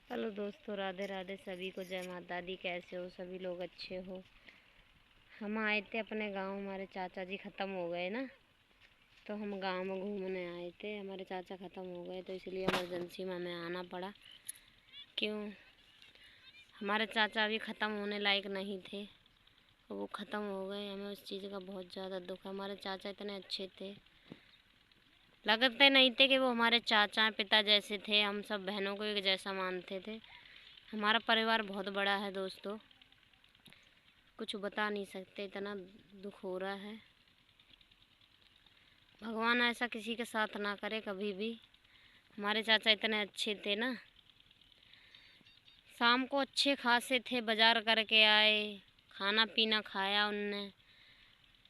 Hello दोस्तों, राधे राधे सभी को। जय माता दी। कैसे हो सभी लोग? अच्छे हो? हम आए थे अपने गांव, हमारे चाचा जी ख़त्म हो गए ना, तो हम गांव में घूमने आए थे। हमारे चाचा ख़त्म हो गए तो इसलिए इमरजेंसी में हमें आना पड़ा। क्यों? हमारे चाचा अभी ख़त्म होने लायक नहीं थे, वो ख़त्म हो गए। हमें उस चीज़ का बहुत ज़्यादा दुख है। हमारे चाचा इतने अच्छे थे, लगते नहीं थे कि वो हमारे चाचा पिता जैसे थे। हम सब बहनों को एक जैसा मानते थे। हमारा परिवार बहुत बड़ा है दोस्तों, कुछ बता नहीं सकते, इतना दुख हो रहा है। भगवान ऐसा किसी के साथ ना करे कभी भी। हमारे चाचा इतने अच्छे थे ना, शाम को अच्छे खासे थे, बाजार करके आए, खाना पीना खाया उनने।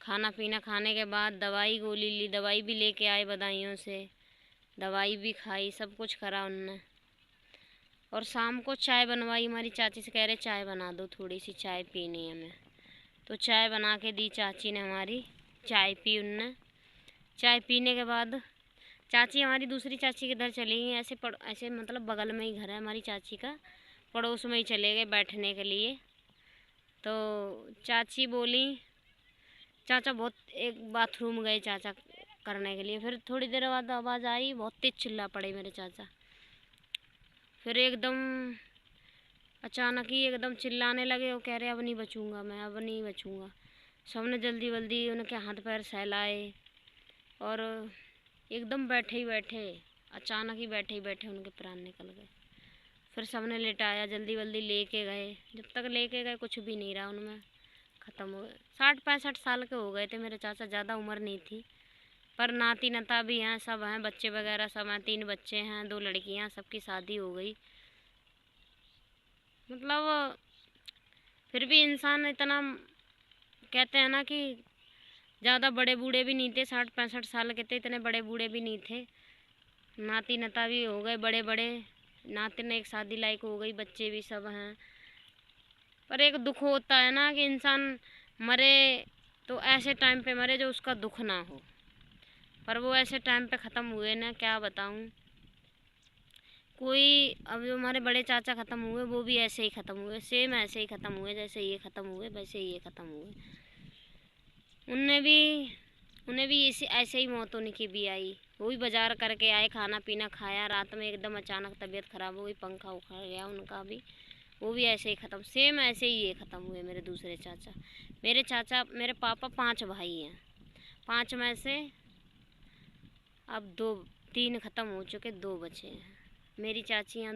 खाना पीना खाने के बाद दवाई गोली ली, दवाई भी लेके आए बदायूं से, दवाई भी खाई, सब कुछ करा उनने। और शाम को चाय बनवाई। हमारी चाची से कह रहे चाय बना दो, थोड़ी सी चाय पीनी है हमें, तो चाय बना के दी चाची ने हमारी। चाय पी उनने। चाय पीने के बाद चाची हमारी दूसरी चाची के घर चली गई। ऐसे मतलब बगल में ही घर है हमारी चाची का, पड़ोस में ही चले गए बैठने के लिए। तो चाची बोली, चाचा बहुत, एक बाथरूम गए चाचा करने के लिए। फिर थोड़ी देर बाद आवाज़ आई, बहुत तेज चिल्ला पड़े मेरे चाचा। फिर एकदम अचानक ही एकदम चिल्लाने लगे। वो कह रहे अब नहीं बचूंगा मैं, अब नहीं बचूंगा। सबने जल्दी जल्दी उनके हाथ पैर सहलाए और एकदम बैठे ही बैठे, अचानक ही बैठे ही बैठे उनके प्राण निकल गए। फिर सबने लेटाया, जल्दी जल्दी लेके गए। जब तक लेके गए कुछ भी नहीं रहा उनमें, ख़त्म हो गए। 60-65 साल के हो गए थे मेरे चाचा, ज़्यादा उम्र नहीं थी। पर नाती नता भी हैं, सब हैं, बच्चे वगैरह सब हैं। 3 बच्चे हैं, 2 लड़कियां, सबकी शादी हो गई। मतलब फिर भी इंसान इतना, कहते हैं ना कि ज़्यादा बड़े बूढ़े भी नहीं थे, 60-65 साल के थे, इतने बड़े बूढ़े भी नहीं थे। नाती नता भी हो गए बड़े बड़े, नातिन एक शादी लायक हो गई, बच्चे भी सब हैं। पर एक दुख होता है ना कि इंसान मरे तो ऐसे टाइम पे मरे जो उसका दुख ना हो। पर वो ऐसे टाइम पे ख़त्म हुए ना, क्या बताऊँ। कोई, अब जो हमारे बड़े चाचा ख़त्म हुए वो भी ऐसे ही ख़त्म हुए, सेम ऐसे ही ख़त्म हुए जैसे ये ख़त्म हुए, वैसे ही ये ख़त्म हुए। उन्हें भी इसी ऐसे ही मौत उनकी भी आई। वो भी बाजार करके आए, खाना पीना खाया, रात में एकदम अचानक तबीयत ख़राब हो गई, पंखा उखड़ गया उनका भी। वो भी ऐसे ही ख़त्म, सेम ऐसे ही ये ख़त्म हुए मेरे दूसरे चाचा। मेरे पापा 5 भाई हैं, 5 में से अब 3 ख़त्म हो चुके, 2 बचे हैं। मेरी चाचियाँ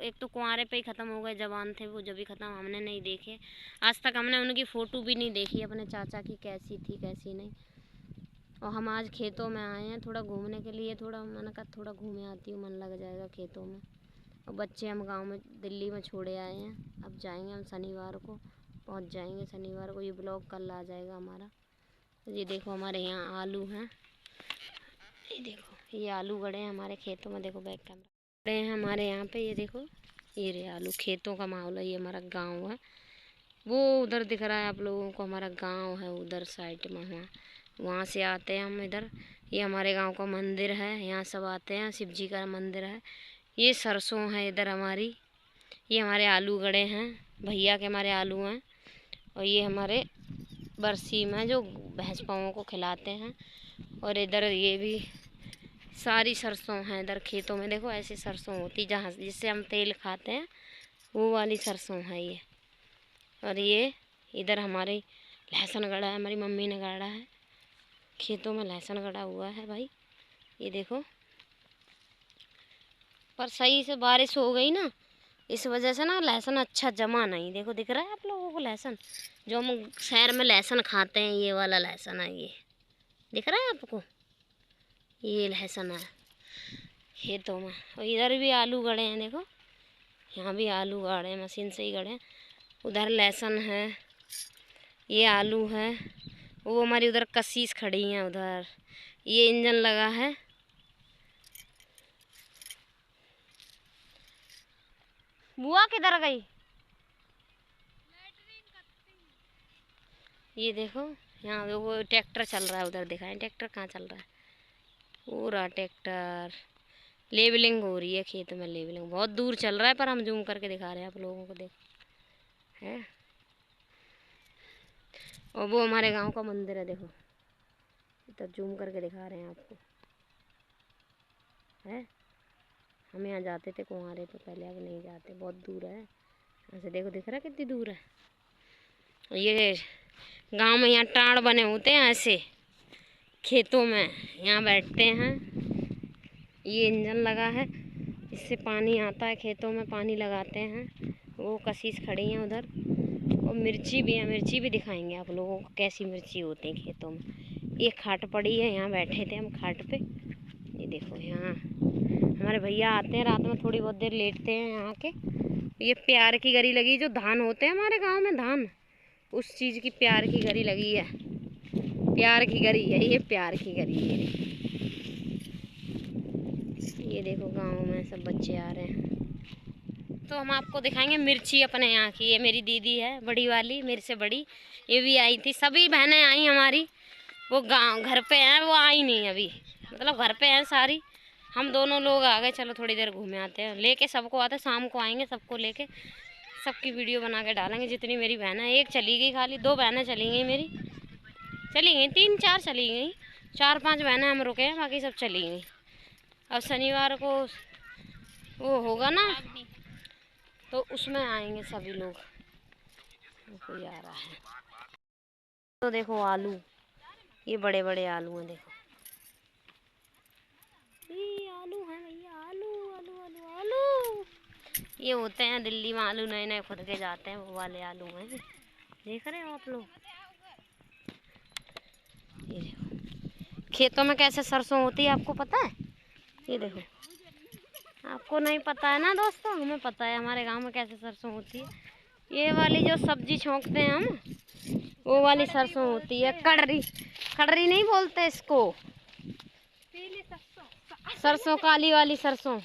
एक तो कुंवारे पे ही ख़त्म हो गए, जवान थे वो, जब भी ख़त्म, हमने नहीं देखे। आज तक हमने उनकी फ़ोटो भी नहीं देखी अपने चाचा की, कैसी थी कैसी नहीं। और हम आज खेतों में आए हैं थोड़ा घूमने के लिए, थोड़ा मैंने कहा थोड़ा घूमे आती हूँ, मन लग जाएगा खेतों में। और बच्चे हम गांव में दिल्ली में छोड़े आए हैं, अब जाएंगे हम शनिवार को, पहुंच जाएंगे शनिवार को। ये ब्लॉग कल आ जाएगा हमारा। ये देखो हमारे यहाँ आलू हैं, ये देखो ये आलू गड़े हैं हमारे खेतों में। देखो बैक कैमरा गड़े हैं हमारे यहाँ पे, ये देखो ये रहे आलू। खेतों का माहौल है, ये हमारा गाँव है। वो उधर दिख रहा है आप लोगों को, हमारा गाँव है उधर साइड में। वहाँ से आते हैं हम इधर। ये हमारे गांव का मंदिर है, यहाँ सब आते हैं, शिव जी का मंदिर है। ये सरसों है इधर हमारी। ये हमारे आलू गड़े हैं, भैया के हमारे आलू हैं। और ये हमारे बरसी में जो भैंस पाओं को खिलाते हैं। और इधर ये भी सारी सरसों हैं इधर खेतों में। देखो ऐसी सरसों होती जहाँ जिससे हम तेल खाते हैं, वो वाली सरसों है ये। और ये इधर हमारी लहसुन गड़ा है, हमारी मम्मी ने गाड़ा है। खेतों में लहसुन गड़ा हुआ है भाई, ये देखो। पर सही से बारिश हो गई ना, इस वजह से ना लहसुन अच्छा जमा नहीं। देखो दिख रहा है आप लोगों को लहसुन, जो हम शहर में लहसुन खाते हैं, ये वाला लहसुन है, ये दिख रहा है आपको, ये लहसुन है खेतों में। और इधर भी आलू गड़े हैं, देखो यहाँ भी आलू गाड़े हैं, मशीन से ही गड़े हैं। उधर लहसुन है, ये आलू है। वो हमारी उधर कसीस खड़ी हैं उधर, ये इंजन लगा है। बुआ किधर गई? ये देखो यहाँ वो ट्रैक्टर चल रहा है, उधर दिखाएं ट्रैक्टर कहाँ चल रहा है, पूरा ट्रैक्टर। लेबलिंग हो रही है खेत में, लेबलिंग बहुत दूर चल रहा है पर हम जूम करके दिखा रहे हैं आप लोगों को, देख है। और वो हमारे गांव का मंदिर है, देखो इधर जूम करके दिखा रहे हैं आपको, है। हम यहाँ जाते थे कुंवारे तो पहले, अब नहीं जाते, बहुत दूर है यहाँ से, देखो दिख रहा है कितनी दूर है। ये गांव में यहाँ टाड़ बने होते हैं ऐसे खेतों में, यहाँ बैठते हैं, ये इंजन लगा है, इससे पानी आता है खेतों में, पानी लगाते हैं। वो कशीस खड़ी हैं उधर, और मिर्ची भी है, मिर्ची भी दिखाएंगे आप लोगों को कैसी मिर्ची होती है खेतों में। एक खाट पड़ी है, यहाँ बैठे थे हम खाट पे, ये देखो यहाँ हमारे भैया आते हैं रात में, थोड़ी बहुत देर लेटते हैं यहाँ के। ये प्यार की गरी लगी, जो धान होते हैं हमारे गांव में धान, उस चीज़ की प्यार की गरी लगी है, प्यार की गरी है ये, प्यार की गरी है। ये देखो गांव में सब बच्चे आ रहे हैं। तो हम आपको दिखाएंगे मिर्ची अपने यहाँ की। ये मेरी दीदी है बड़ी वाली, मेरे से बड़ी, ये भी आई थी, सभी बहनें आई हमारी। वो गांव घर पे हैं, वो आई नहीं अभी, मतलब घर पे हैं सारी। हम दोनों लोग आ गए, चलो थोड़ी देर घूमे आते हैं, लेके सबको आते हैं, शाम को आएंगे सबको लेके, सबकी वीडियो बना के डालेंगे जितनी मेरी बहन है। एक चली गई, खाली 2 बहनें चली गई मेरी, चली गई 3-4 चली गई, 4-5 बहनें हम रुके हैं, बाकी सब चली गई। अब शनिवार को वो होगा ना, तो उसमें आएंगे सभी लोग। कोई आ रहा है तो देखो आलू, ये बड़े बड़े आलू हैं, देखो ये आलू हैं भैया, आलू आलू आलू आलू। ये होते हैं दिल्ली में आलू, नए नए खुद के जाते हैं, वो वाले आलू हैं, देख रहे हो आप लोग। ये देखो खेतों में कैसे सरसों होती है, आपको पता है? ये देखो, आपको नहीं पता है ना दोस्तों, हमें पता है हमारे गांव में कैसे सरसों होती है। ये वाली जो सब्जी छोंकते हैं हम, वो वाली सरसों होती है, कड़री, कड़री नहीं बोलते इसको, सरसों, काली वाली सरसों।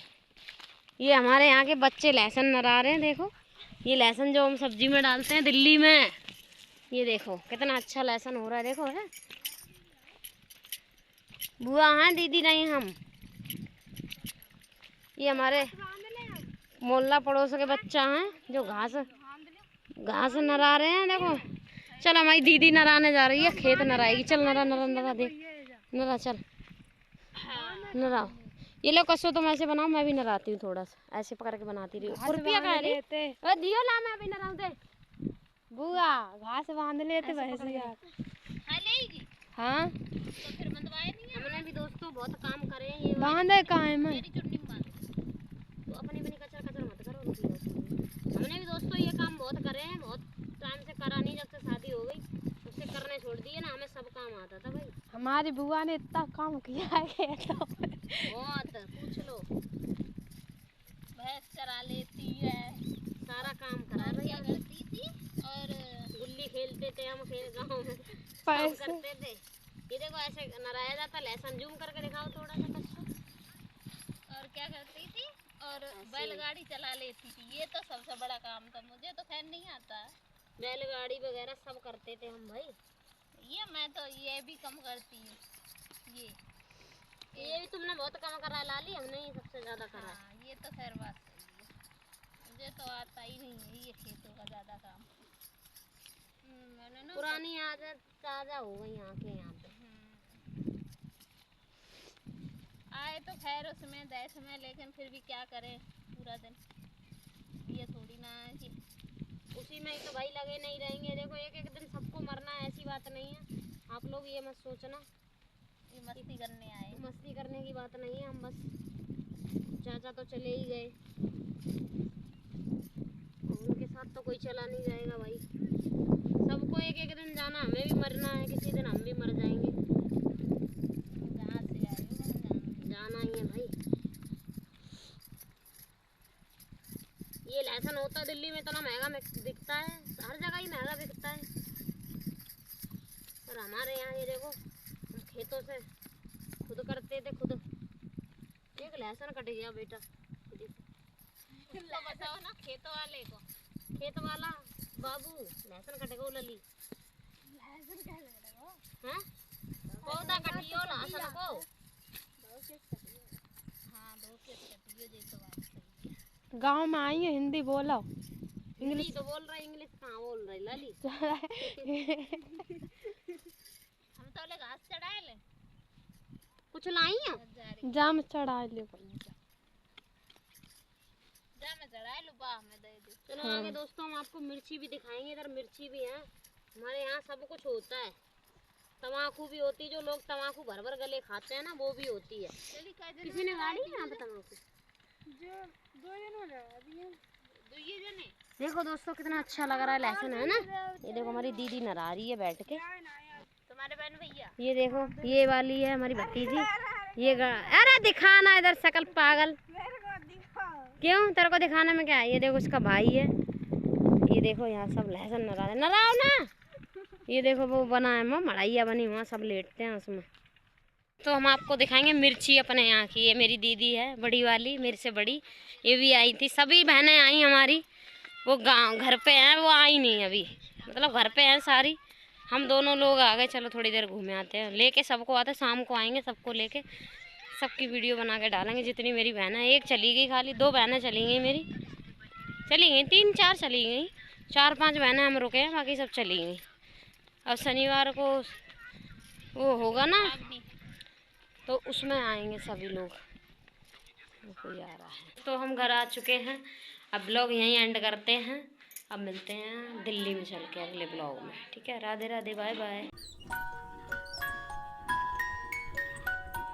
ये हमारे यहाँ के बच्चे लहसुन नरा रहे हैं, देखो ये लहसुन जो हम सब्जी में डालते हैं दिल्ली में, ये देखो कितना अच्छा लहसुन हो रहा है, देखो है। बुआ हैं, दीदी नहीं हम। ये हमारे मोहल्ला पड़ोस के बच्चा हैं जो घास घास नरा रहे हैं, देखो। चल हमारी दीदी नराने जा रही है, खेत नराएगी, चल नरा नरा नरा, देख नरा, चल नरा। ये लो कसो, तुम ऐसे बनाओ, मैं भी नराती हूँ, थोड़ा सा ऐसे पकड़ के बनाती रही। रुपया कह रही दियो ला, मैं भी नराऊं दे। बुआ घास बांध लेते वैसे यार। हाँ तो फिर बंधवाए नहीं है, हमने भी दोस्तों बहुत काम करे हैं। ये बांधे कहाँ है मैं, मेरी चुन्नी में बांध, तो अपनी अपनी कचरा कचरा मत करो। हमने भी दोस्तों ये काम बहुत करे हैं, बहुत टाइम से करा नहीं, जब से शादी हो गई उससे करने छोड़ दिए ना, हमें सब काम आता था भाई। हमारी बुआ ने इतना काम किया है तो बहुत, पूछ लो, भैंस चरा लेती है, सारा काम करा है भैया, करती थी। और गुल्ली खेलते थे हम, खेल गाँव में सब करते थे। ये देखो ऐसे नराया जाता, लहसुन जूम करके दिखाओ थोड़ा सा कसो। और क्या करती थी, और बैलगाड़ी चला लेती थी, ये तो सबसे बड़ा काम था, मुझे तो खैर नहीं आता। बैलगाड़ी वगैरह सब करते थे हम भाई। ये मैं तो ये भी कम करती हूँ, ये भी तुमने बहुत कम करा लाली, हमने ही सबसे ज्यादा करा। हाँ, ये तो खैर बात सही है, मुझे तो आता ही नहीं है ये खेतों का ज्यादा काम। मैंने ना पुरानी आदत ताजा हो गई यहाँ के, यहाँ पे आए तो खैर उसमें देश में, लेकिन फिर भी क्या करें, पूरा दिन ये थोड़ी ना है कि उसी में ही तो भाई लगे नहीं रहेंगे। देखो एक एक दिन सबको मरना है, ऐसी बात नहीं है, आप लोग ये मत सोचना ये मस्ती करने आए, मस्ती करने की बात नहीं है। हम बस, चाचा तो चले ही गए, उनके साथ तो कोई चला नहीं जाएगा भाई, सबको एक एक दिन जाना, हमें भी मरना है, किसी दिन हम भी मर जाएंगे, जहाँ से आए वहाँ जाना ही है भाई। ये लहसुन होता दिल्ली में इतना महंगा बिकता है, हर जगह ही महंगा बिकता है, और हमारे यहाँ ये देखो हम खेतों से खुद करते थे, खुद। एक लहसुन कट गया बेटा, तो बताओ ना खेतों वाले को, खेत वाला बाबू लहसुन कट गो लली, लहसुन क्या लग रहा है, पौधा कटियो लहसुन को। हाँ 2 खेत गांव में आई है, हिंदी बोलो। इंग्लिश तो बोल रहा है, इंग्लिश कहाँ बोल रही लाली। हम तो ले घास चढ़ाए ले, कुछ लाई है जाम चढ़ा ले भैया, जाम चढ़ाए लो, बाह में दे दो। चलो आगे दोस्तों हम आपको मिर्ची भी दिखाएंगे। इधर मिर्ची भी है, हमारे यहाँ सब कुछ होता है। तम्बाकू भी होती है, जो लोग तम्बाकू भर भर गले खाते हैं ना, वो भी होती है। किसी ने गाड़ी है यहाँ पे तम्बाकू, देखो दोस्तों कितना अच्छा लग रहा है लहसुन, है ना। ये देखो हमारी दीदी नहा रही है बैठ के, तुम्हारे बहन भैया। ये देखो ये वाली है हमारी भतीजी। ये अरे दिखाना इधर शकल पागल, क्यों तेरे को दिखाने में क्या है। ये देखो उसका भाई है। ये देखो यहाँ सब लहसुन नरा रहे, नराओ ना। ये देखो वो बना है मड़ाइया बनी हुआ, सब लेटते हैं उसमें। तो हम आपको दिखाएंगे मिर्ची अपने यहाँ की। ये मेरी दीदी है बड़ी वाली, मेरे से बड़ी, ये भी आई थी। सभी बहनें आई हमारी, वो गांव घर पे हैं, वो आई नहीं अभी, मतलब घर पे हैं सारी। हम दोनों लोग आ गए, चलो थोड़ी देर घूमे आते हैं, लेके सबको आते हैं, शाम को आएंगे सबको लेके, सबकी वीडियो बना के डालेंगे। जितनी मेरी बहन है, एक चली गई खाली, 2 बहनें चली गई मेरी, चली गई 3-4 चली गई, 4-5 बहनें हम रुके हैं, बाकी सब चली गई। अब शनिवार को वो होगा ना, तो उसमें आएंगे सभी लोग। कोई आ रहा है तो हम घर आ चुके हैं। अब ब्लॉग यहीं एंड करते हैं। अब मिलते हैं दिल्ली में चल के अगले ब्लॉग में, ठीक है। Radhe Radhe, bye bye.